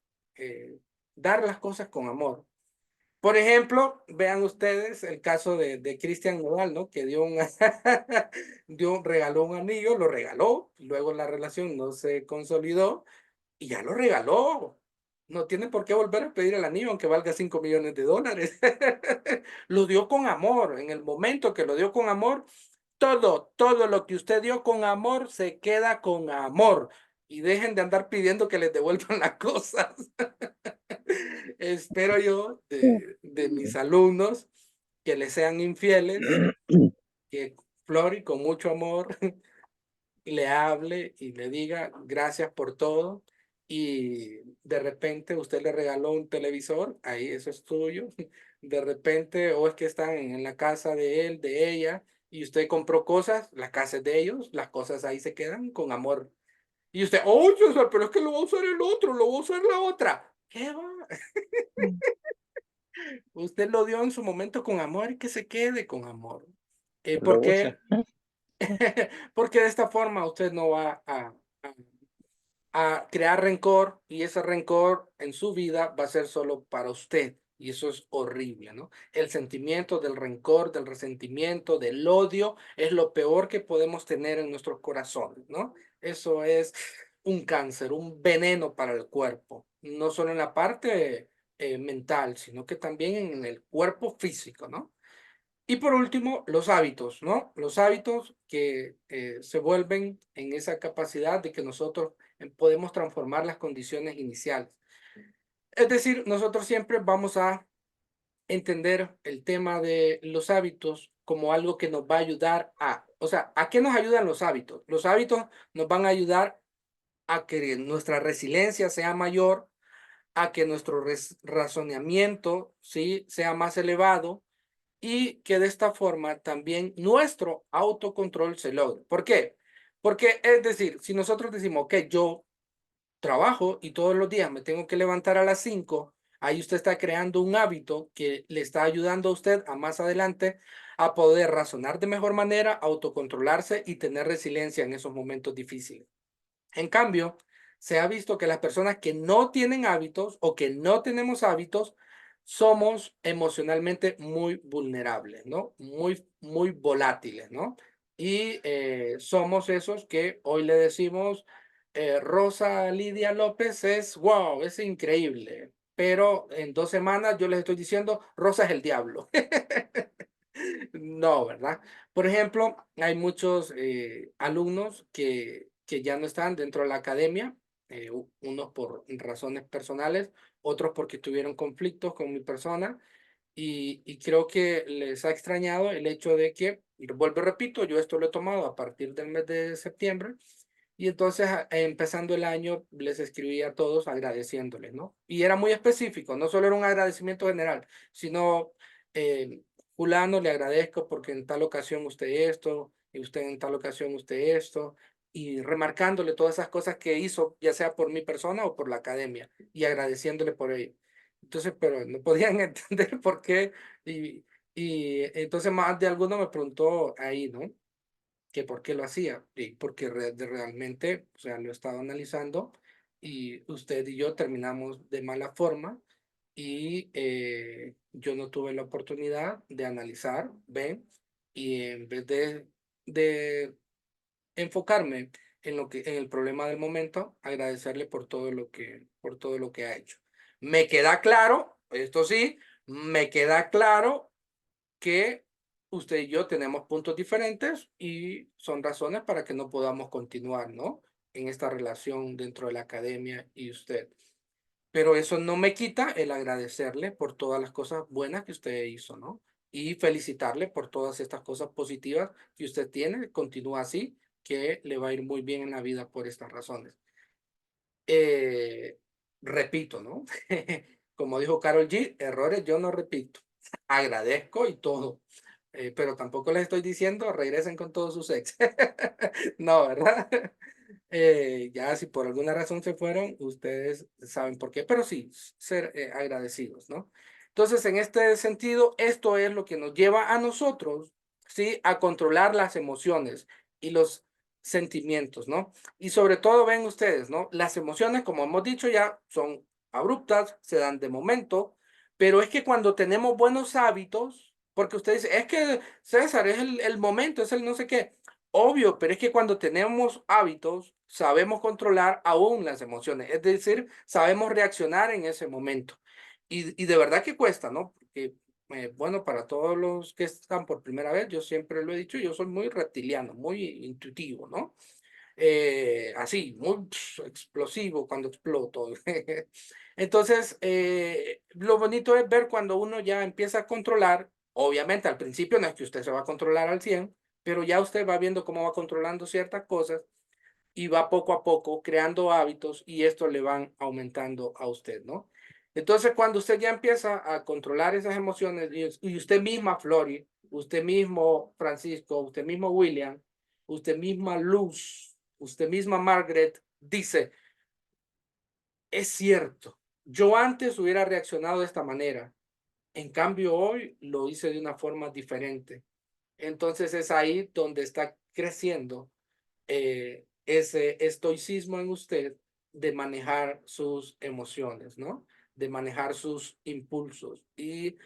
S1: Dar las cosas con amor. Por ejemplo, vean ustedes el caso de Cristian Nodal, ¿no? Que regaló un anillo, lo regaló, luego la relación no se consolidó y ya lo regaló. No tiene por qué volver a pedir el anillo, aunque valga $5 millones. Lo dio con amor. En el momento que lo dio con amor, todo lo que usted dio con amor se queda con amor. Y dejen de andar pidiendo que les devuelvan las cosas. Espero yo de mis alumnos que les sean infieles, que Flori con mucho amor le hable y le diga gracias por todo y de repente usted le regaló un televisor, ahí eso es tuyo, de repente o es que están en la casa de él, de ella y usted compró cosas, la casa es de ellos, las cosas ahí se quedan con amor. Y usted, oh, César, pero es que lo va a usar el otro, lo va a usar la otra. ¿Qué va? Usted lo dio en su momento con amor y que se quede con amor.
S2: Lo usa.
S1: Porque, porque de esta forma usted no va a crear rencor y ese rencor en su vida va a ser solo para usted. Y eso es horrible, ¿no? El sentimiento del rencor, del resentimiento, del odio es lo peor que podemos tener en nuestros corazones, ¿no? Eso es un cáncer, un veneno para el cuerpo, no solo en la parte mental, sino que también en el cuerpo físico, ¿no? Y por último, los hábitos, ¿no? Los hábitos que se vuelven en esa capacidad de que nosotros podemos transformar las condiciones iniciales. Es decir, nosotros siempre vamos a entender el tema de los hábitos como algo que nos va a ayudar o sea, ¿a qué nos ayudan los hábitos? Los hábitos nos van a ayudar a que nuestra resiliencia sea mayor, a que nuestro razonamiento, ¿sí?, sea más elevado, y que de esta forma también nuestro autocontrol se logre. ¿Por qué? Porque es decir, si nosotros decimos, que yo trabajo y todos los días me tengo que levantar a las 5, ahí usted está creando un hábito que le está ayudando a usted a más adelante a poder razonar de mejor manera, autocontrolarse y tener resiliencia en esos momentos difíciles. En cambio, se ha visto que las personas que no tienen hábitos o que no tenemos hábitos, somos emocionalmente muy vulnerables, ¿no? Muy volátiles, ¿no? Y somos esos que hoy le decimos, Rosa Lidia López es, wow, es increíble. Pero en 2 semanas yo les estoy diciendo, Rosa es el diablo. No, ¿verdad? Por ejemplo, hay muchos alumnos que ya no están dentro de la academia, unos por razones personales, otros porque tuvieron conflictos con mi persona, y creo que les ha extrañado el hecho de que, y vuelvo y repito, yo esto lo he tomado a partir del mes de septiembre, y entonces empezando el año les escribí a todos agradeciéndoles, ¿no? Y era muy específico, no solo era un agradecimiento general, sino eh, fulano, le agradezco porque en tal ocasión usted esto, y usted en tal ocasión usted esto, y remarcándole todas esas cosas que hizo, ya sea por mi persona o por la academia, y agradeciéndole por ello. Entonces, pero no podían entender por qué, y entonces más de alguno me preguntó ahí, ¿no? Que por qué lo hacía, y porque realmente, o sea, lo he estado analizando, y usted y yo terminamos de mala forma, y yo no tuve la oportunidad de analizar, ¿ven? Y en vez de enfocarme en el problema del momento, agradecerle por todo lo que ha hecho. Me queda claro, esto sí, me queda claro que usted y yo tenemos puntos diferentes y son razones para que no podamos continuar, ¿no? En esta relación dentro de la academia y usted. Pero eso no me quita el agradecerle por todas las cosas buenas que usted hizo, ¿no? Y felicitarle por todas estas cosas positivas que usted tiene. Continúa así, que le va a ir muy bien en la vida por estas razones. Eh, repito, ¿no? Como dijo Carol G, errores yo no repito. Agradezco y todo. Pero tampoco les estoy diciendo regresen con todos sus ex. No, ¿verdad? Ya si por alguna razón se fueron, ustedes saben por qué, pero sí, ser agradecidos, ¿no? Entonces, en este sentido, esto es lo que nos lleva a nosotros, ¿sí? A controlar las emociones y los sentimientos, ¿no? Y sobre todo, ven ustedes, ¿no? Las emociones, como hemos dicho ya, son abruptas, se dan de momento, pero es que cuando tenemos buenos hábitos, porque usted dice, es que César, es el momento, es el no sé qué. Obvio, pero es que cuando tenemos hábitos, sabemos controlar aún las emociones, es decir, sabemos reaccionar en ese momento. Y de verdad que cuesta, ¿no? Porque, bueno, para todos los que están por primera vez, yo siempre lo he dicho, yo soy muy reptiliano, muy intuitivo, ¿no? Así, muy explosivo cuando exploto. Entonces, lo bonito es ver cuando uno ya empieza a controlar, obviamente al principio no es que usted se va a controlar al 100, pero ya usted va viendo cómo va controlando ciertas cosas y va poco a poco creando hábitos y esto le van aumentando a usted, ¿no? Entonces, cuando usted ya empieza a controlar esas emociones y usted misma, Flori, usted mismo, Francisco, usted mismo, William, usted misma, Luz, usted misma, Margaret, dice, es cierto, yo antes hubiera reaccionado de esta manera, en cambio hoy lo hice de una forma diferente. Entonces es ahí donde está creciendo ese estoicismo en usted de manejar sus emociones, ¿no? De manejar sus impulsos y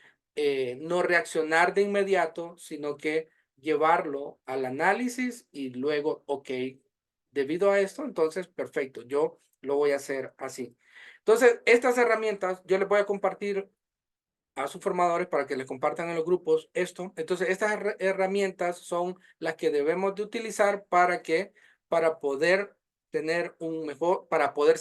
S1: no reaccionar de inmediato, sino que llevarlo al análisis y luego, ok, debido a esto, entonces, perfecto, yo lo voy a hacer así. Entonces, estas herramientas yo les voy a compartir a sus formadores para que les compartan en los grupos esto. Entonces, estas herramientas son las que debemos de utilizar para que, para poder tener un mejor, para poder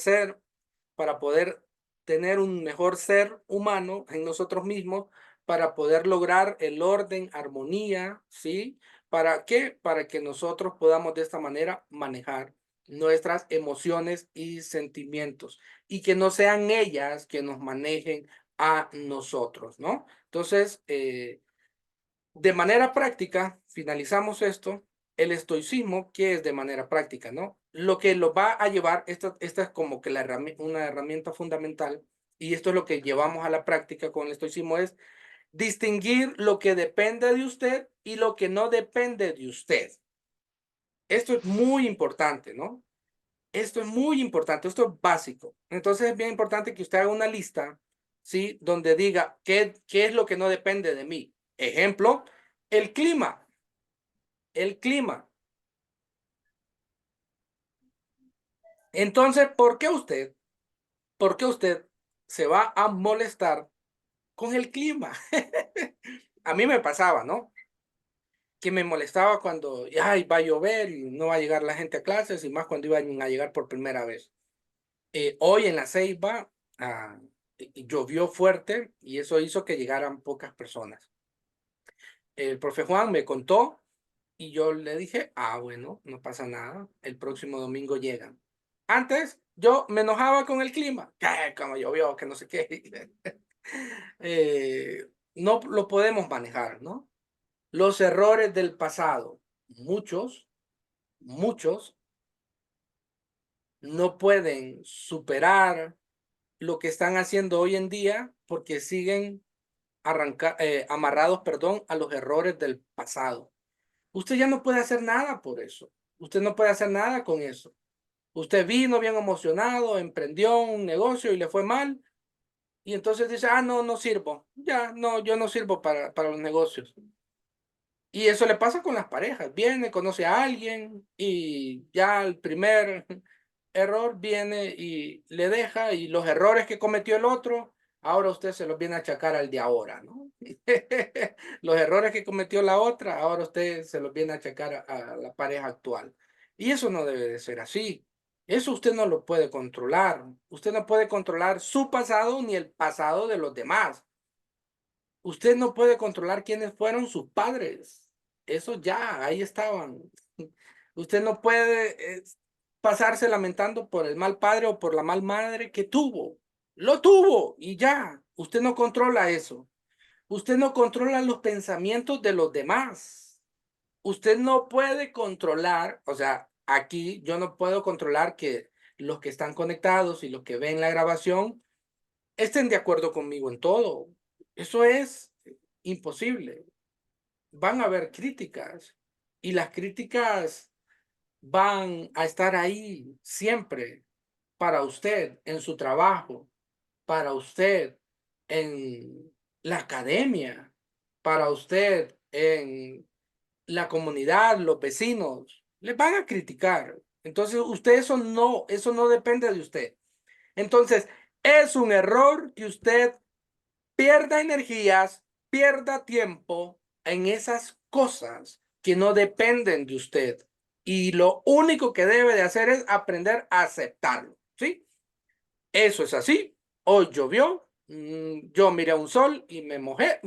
S1: tener un mejor ser humano en nosotros mismos, para poder lograr el orden, armonía, ¿sí? ¿Para qué? Para que nosotros podamos de esta manera manejar nuestras emociones y sentimientos y que no sean ellas que nos manejen a nosotros, ¿no? Entonces, de manera práctica, finalizamos esto, el estoicismo, que es de manera práctica, ¿no? Lo que lo va a llevar, esta es como que una herramienta fundamental, y esto es lo que llevamos a la práctica con el estoicismo, es distinguir lo que depende de usted y lo que no depende de usted. Esto es muy importante, ¿no? Esto es muy importante, esto es básico. Entonces es bien importante que usted haga una lista, ¿sí? Donde diga qué es lo que no depende de mí. Ejemplo, el clima. El clima. Entonces, por qué usted se va a molestar con el clima? A mí me pasaba, ¿no? Que me molestaba cuando, ay, va a llover y no va a llegar la gente a clases y más cuando iban a llegar por primera vez. Hoy en la Ceiba llovió fuerte y eso hizo que llegaran pocas personas. El profe Juan me contó y yo le dije, bueno, no pasa nada, el próximo domingo llegan. Antes yo me enojaba con el clima, que como llovió, que no sé qué. No lo podemos manejar, ¿no? Los errores del pasado, muchos no pueden superar lo que están haciendo hoy en día porque siguen amarrados, perdón, a los errores del pasado. Usted ya no puede hacer nada por eso. Usted no puede hacer nada con eso. Usted vino bien emocionado, emprendió un negocio y le fue mal. Y entonces dice, no, no sirvo. Ya, no, yo no sirvo para los negocios. Y eso le pasa con las parejas. Viene, conoce a alguien y ya el primer error viene y le deja y los errores que cometió el otro ahora usted se los viene a achacar al de ahora, ¿no? Los errores que cometió la otra, ahora usted se los viene a achacar a la pareja actual. Y eso no debe de ser así. Eso usted no lo puede controlar. Usted no puede controlar su pasado ni el pasado de los demás. Usted no puede controlar quiénes fueron sus padres. Eso ya, ahí estaban. Usted no puede pasarse lamentando por el mal padre o por la mal madre que tuvo. Lo tuvo y ya. Usted no controla eso. Usted no controla los pensamientos de los demás. Usted no puede controlar, o sea, aquí yo no puedo controlar que los que están conectados y los que ven la grabación estén de acuerdo conmigo en todo. Eso es imposible. Van a haber críticas y las críticas van a estar ahí siempre para usted en su trabajo, para usted en la academia, para usted en la comunidad, los vecinos. Les van a criticar. Entonces, usted eso no depende de usted. Entonces, es un error que usted pierda energías, pierda tiempo en esas cosas que no dependen de usted. Y lo único que debe de hacer es aprender a aceptarlo, ¿sí? Eso es así. Hoy llovió, yo miré un sol y me mojé,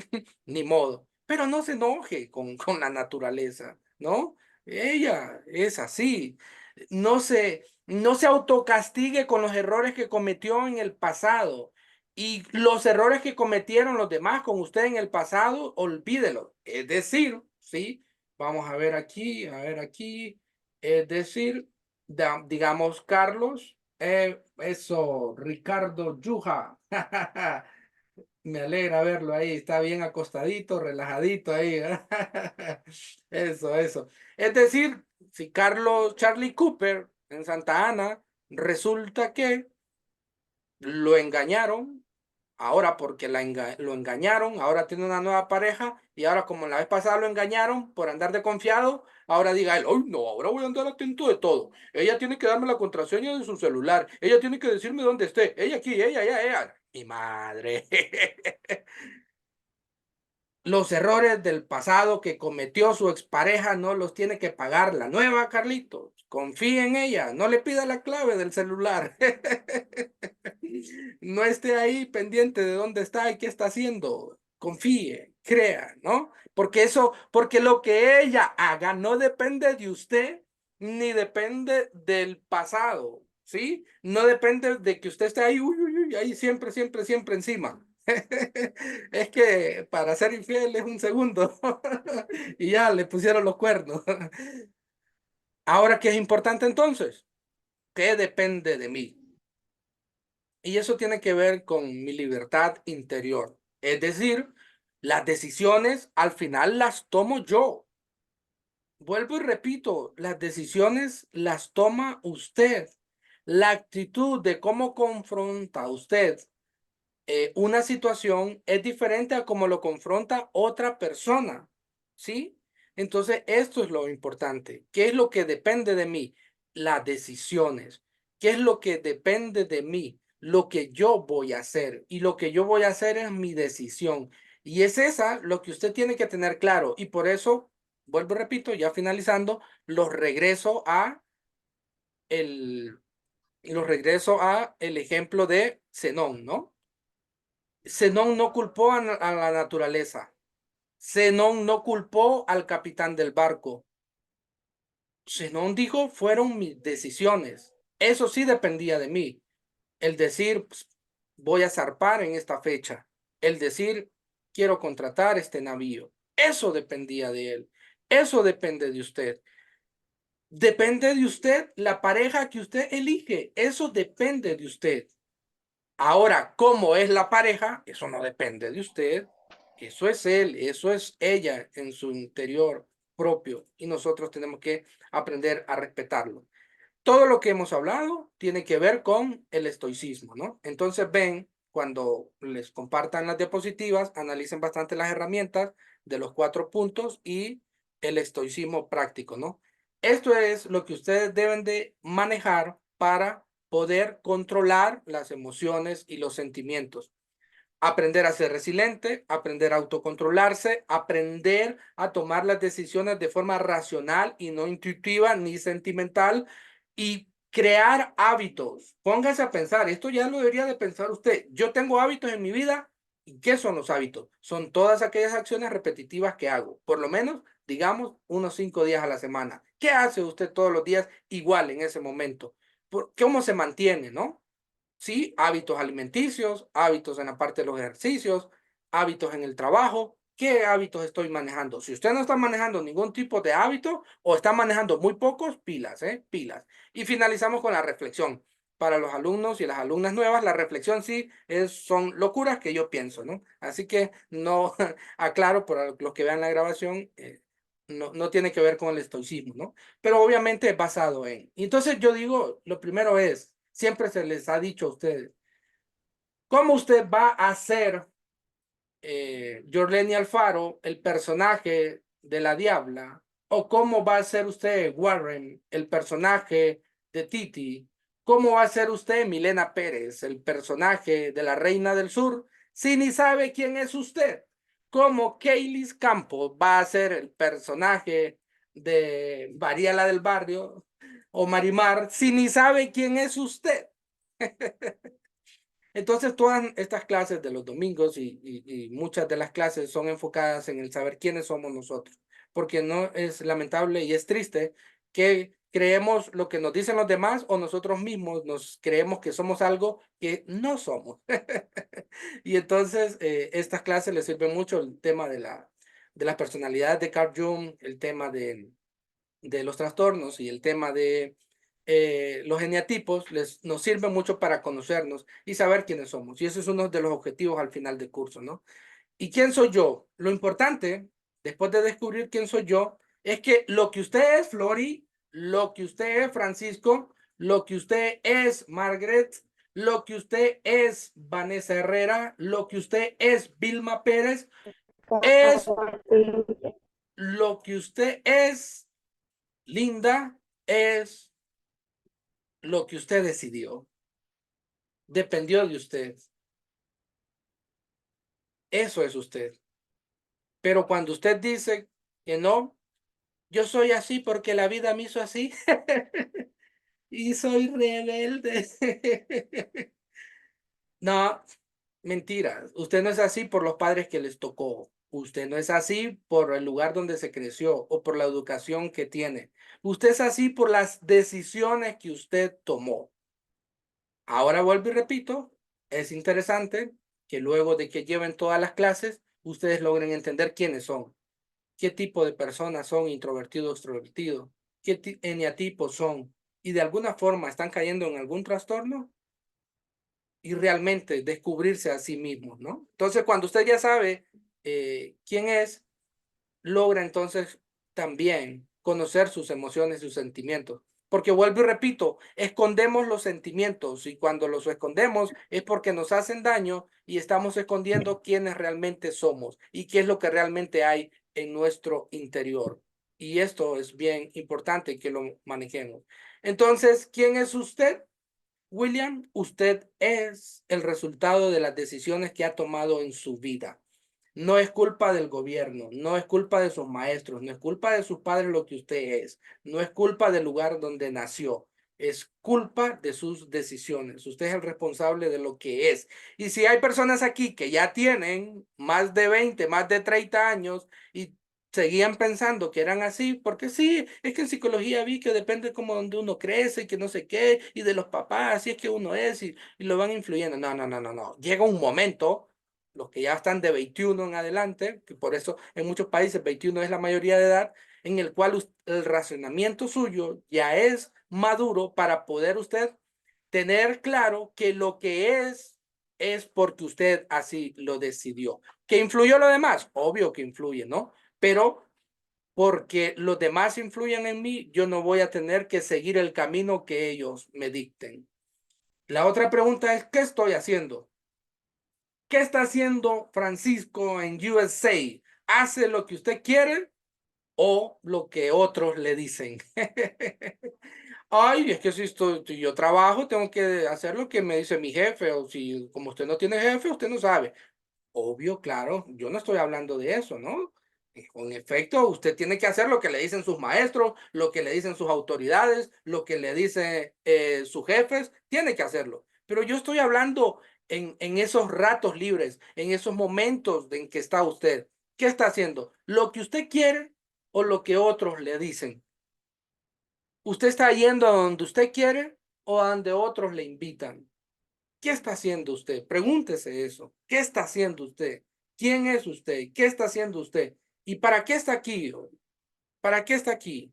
S1: ni modo. Pero no se enoje con la naturaleza, ¿no? Ella es así. No se autocastigue con los errores que cometió en el pasado. Y los errores que cometieron los demás con usted en el pasado, olvídelo. Es decir, ¿sí? Vamos a ver aquí. Es decir, digamos, Carlos. Eso, Ricardo Yuja. Me alegra verlo ahí. Está bien acostadito, relajadito ahí. Eso, eso. Es decir, si Carlos Charlie Cooper en Santa Ana resulta que lo engañaron, ahora porque lo engañaron, ahora tiene una nueva pareja y ahora como la vez pasada lo engañaron por andar de confiado, ahora diga él, oh no, ahora voy a andar atento de todo. Ella tiene que darme la contraseña de su celular, ella tiene que decirme dónde esté, ella aquí, ella, allá, ella. Mi madre. Los errores del pasado que cometió su expareja no los tiene que pagar la nueva, Carlitos. Confíe en ella, no le pida la clave del celular. No esté ahí pendiente de dónde está y qué está haciendo. Confíe, crea, ¿no? Porque lo que ella haga no depende de usted ni depende del pasado, ¿sí? No depende de que usted esté ahí, uy, uy, uy, ahí siempre, siempre, siempre encima. Es que para ser infiel es un segundo y ya le pusieron los cuernos. Ahora, ¿qué es importante entonces? ¿Qué depende de mí? Y eso tiene que ver con mi libertad interior. Es decir, las decisiones al final las tomo yo. Vuelvo y repito, las decisiones las toma usted. La actitud de cómo confronta usted una situación es diferente a cómo lo confronta otra persona, ¿sí? Entonces, esto es lo importante. ¿Qué es lo que depende de mí? Las decisiones. ¿Qué es lo que depende de mí? Lo que yo voy a hacer. Y lo que yo voy a hacer es mi decisión. Y es esa lo que usted tiene que tener claro. Y por eso, vuelvo y repito, ya finalizando, el, los regreso a el ejemplo de Zenón, ¿no? Zenón no culpó a la naturaleza. Zenón no culpó al capitán del barco. Zenón dijo, fueron mis decisiones. Eso sí dependía de mí. El decir, pues, voy a zarpar en esta fecha. El decir, quiero contratar este navío. Eso dependía de él. Eso depende de usted. Depende de usted la pareja que usted elige. Eso depende de usted. Ahora, ¿cómo es la pareja? Eso no depende de usted. Eso es él, eso es ella en su interior propio y nosotros tenemos que aprender a respetarlo. Todo lo que hemos hablado tiene que ver con el estoicismo, ¿no? Entonces ven, cuando les compartan las diapositivas, analicen bastante las herramientas de los 4 puntos y el estoicismo práctico, ¿no? Esto es lo que ustedes deben de manejar para poder controlar las emociones y los sentimientos. aprender a ser resiliente, aprender a autocontrolarse, aprender a tomar las decisiones de forma racional y no intuitiva ni sentimental y crear hábitos. Póngase a pensar, esto ya lo debería de pensar usted. Yo tengo hábitos en mi vida. ¿Y qué son los hábitos? Son todas aquellas acciones repetitivas que hago, por lo menos, digamos, unos 5 días a la semana. ¿Qué hace usted todos los días igual en ese momento? ¿Cómo se mantiene, no? Sí, hábitos alimenticios, hábitos en la parte de los ejercicios, hábitos en el trabajo. ¿Qué hábitos estoy manejando? Si usted no está manejando ningún tipo de hábito o está manejando muy pocos, pilas, pilas. Y finalizamos con la reflexión. Para los alumnos y las alumnas nuevas, la reflexión sí son locuras que yo pienso, ¿no? Así que no, aclaro por los que vean la grabación, no tiene que ver con el estoicismo, ¿no? Pero obviamente es basado en. Entonces yo digo, lo primero es, siempre se les ha dicho a ustedes, ¿cómo usted va a ser Jorleni Alfaro, el personaje de la Diabla? ¿O cómo va a ser usted Warren, el personaje de Titi? ¿Cómo va a ser usted Milena Pérez, el personaje de la Reina del Sur, si ni sabe quién es usted? ¿Cómo Kaylis Campos va a ser el personaje de Variela del Barrio o Marimar, si ni sabe quién es usted? Entonces, todas estas clases de los domingos y muchas de las clases son enfocadas en el saber quiénes somos nosotros, porque no es lamentable y es triste que creemos lo que nos dicen los demás o nosotros mismos nos creemos que somos algo que no somos. Y entonces, estas clases les sirven mucho el tema de las personalidades de Carl Jung, el tema de los trastornos y el tema de los geniatipos nos sirve mucho para conocernos y saber quiénes somos. Y ese es uno de los objetivos al final del curso, ¿no? ¿Y quién soy yo? Lo importante, después de descubrir quién soy yo, es que lo que usted es, Flori, lo que usted es, Francisco, lo que usted es, Margaret, lo que usted es, Vanessa Herrera, lo que usted es, Vilma Pérez, es lo que usted es, Linda, es lo que usted decidió. Dependió de usted. Eso es usted. Pero cuando usted dice que no, yo soy así porque la vida me hizo así y soy rebelde. No, mentiras. Usted no es así por los padres que les tocó. Usted no es así por el lugar donde se creció o por la educación que tiene. Usted es así por las decisiones que usted tomó. Ahora vuelvo y repito, es interesante que luego de que lleven todas las clases, ustedes logren entender quiénes son, qué tipo de personas son introvertidos o extrovertidos, qué eneatipos son, y de alguna forma están cayendo en algún trastorno y realmente descubrirse a sí mismos, ¿no? Entonces, cuando usted ya sabe quién es, logra entonces también conocer sus emociones, sus sentimientos. Porque vuelvo y repito, escondemos los sentimientos y cuando los escondemos es porque nos hacen daño y estamos escondiendo quiénes realmente somos y qué es lo que realmente hay en nuestro interior. Y esto es bien importante que lo manejemos. Entonces, ¿quién es usted? William, usted es el resultado de las decisiones que ha tomado en su vida. No es culpa del gobierno, no es culpa de sus maestros, no es culpa de sus padres lo que usted es, no es culpa del lugar donde nació, es culpa de sus decisiones. Usted es el responsable de lo que es. Y si hay personas aquí que ya tienen más de 20, más de 30 años y seguían pensando que eran así, porque sí, es que en psicología vi que depende como donde uno crece y que no sé qué, y de los papás, así es que uno es y lo van influyendo. No, no, no, no, no. Llega un momento los que ya están de 21 en adelante, que por eso en muchos países 21 es la mayoría de edad, en el cual el racionamiento suyo ya es maduro para poder usted tener claro que lo que es porque usted así lo decidió. ¿Que influyó lo demás? Obvio que influye, ¿no? Pero porque los demás influyen en mí, yo no voy a tener que seguir el camino que ellos me dicten. La otra pregunta es, ¿qué estoy haciendo? ¿Qué está haciendo Francisco en USA? ¿Hace lo que usted quiere o lo que otros le dicen? Ay, es que si yo trabajo, tengo que hacer lo que me dice mi jefe, o si como usted no tiene jefe, usted no sabe. Obvio, claro, yo no estoy hablando de eso, ¿no? Con efecto, usted tiene que hacer lo que le dicen sus maestros, lo que le dicen sus autoridades, lo que le dicen sus jefes, tiene que hacerlo. Pero yo estoy hablando en esos ratos libres, en esos momentos en que está usted. ¿Qué está haciendo? ¿Lo que usted quiere o lo que otros le dicen? ¿Usted está yendo a donde usted quiere o a donde otros le invitan? ¿Qué está haciendo usted? Pregúntese eso. ¿Qué está haciendo usted? ¿Quién es usted? ¿Qué está haciendo usted? ¿Y para qué está aquí? ¿Para qué está aquí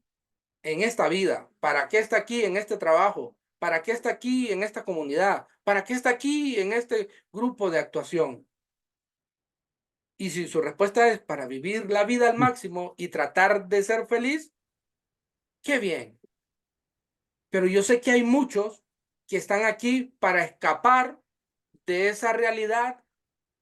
S1: en esta vida? ¿Para qué está aquí en este trabajo? ¿Para qué está aquí en esta comunidad? ¿Para qué está aquí en este grupo de actuación? Y si su respuesta es para vivir la vida al máximo y tratar de ser feliz, qué bien. Pero yo sé que hay muchos que están aquí para escapar de esa realidad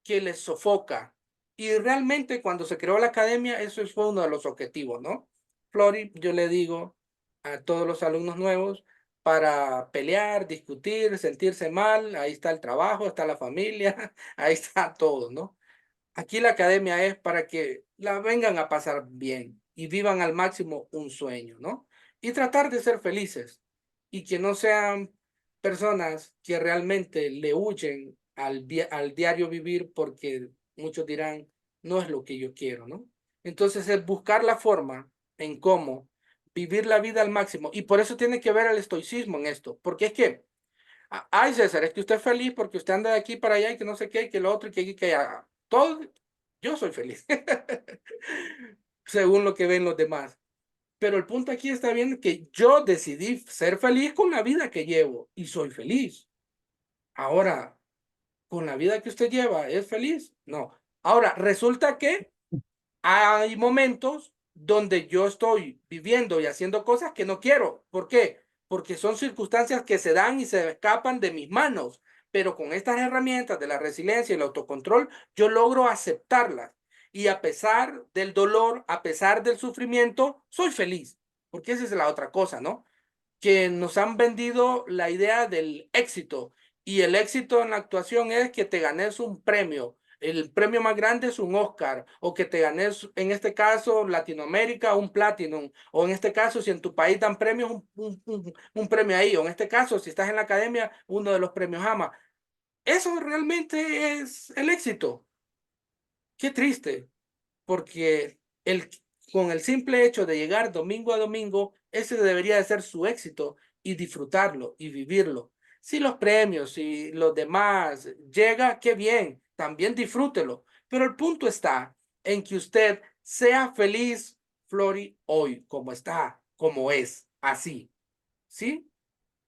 S1: que les sofoca. Y realmente cuando se creó la academia, eso fue uno de los objetivos, ¿no? Flori, yo le digo a todos los alumnos nuevos, para pelear, discutir, sentirse mal, ahí está el trabajo, está la familia, ahí está todo, ¿no? Aquí la academia es para que la vengan a pasar bien y vivan al máximo un sueño, ¿no? Y tratar de ser felices y que no sean personas que realmente le huyen al diario vivir porque muchos dirán, no es lo que yo quiero, ¿no? Entonces es buscar la forma en cómo vivir la vida al máximo. Y por eso tiene que ver el estoicismo en esto, porque es que ay, César, es que usted es feliz porque usted anda de aquí para allá y que no sé qué, y que lo otro, y que aquí, que allá. Todo, yo soy feliz, según lo que ven los demás. Pero el punto aquí está bien que yo decidí ser feliz con la vida que llevo y soy feliz. Ahora, con la vida que usted lleva, ¿es feliz? No. Ahora, resulta que hay momentos donde yo estoy viviendo y haciendo cosas que no quiero. ¿Por qué? Porque son circunstancias que se dan y se escapan de mis manos. Pero con estas herramientas de la resiliencia y el autocontrol, yo logro aceptarlas. Y a pesar del dolor, a pesar del sufrimiento, soy feliz. Porque esa es la otra cosa, ¿no? Que nos han vendido la idea del éxito. Y el éxito en la actuación es que te ganes un premio. El premio más grande es un Oscar, o que te ganes, en este caso, Latinoamérica, un Platinum, o en este caso, si en tu país dan premios, un premio ahí, o en este caso, si estás en la academia, uno de los premios AMA. Eso realmente es el éxito. Qué triste, porque con el simple hecho de llegar domingo a domingo, ese debería de ser su éxito y disfrutarlo y vivirlo. Si los premios y los demás llega, qué bien, también disfrútelo. Pero el punto está en que usted sea feliz, Flori, hoy, como está, como es, así, ¿sí?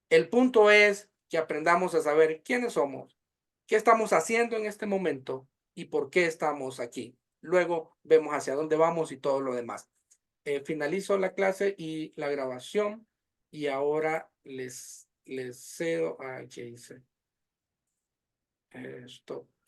S1: El punto es que aprendamos a saber quiénes somos, qué estamos haciendo en este momento y por qué estamos aquí. Luego vemos hacia dónde vamos y todo lo demás. Finalizo la clase y la grabación y ahora les cedo a Jason. Stop.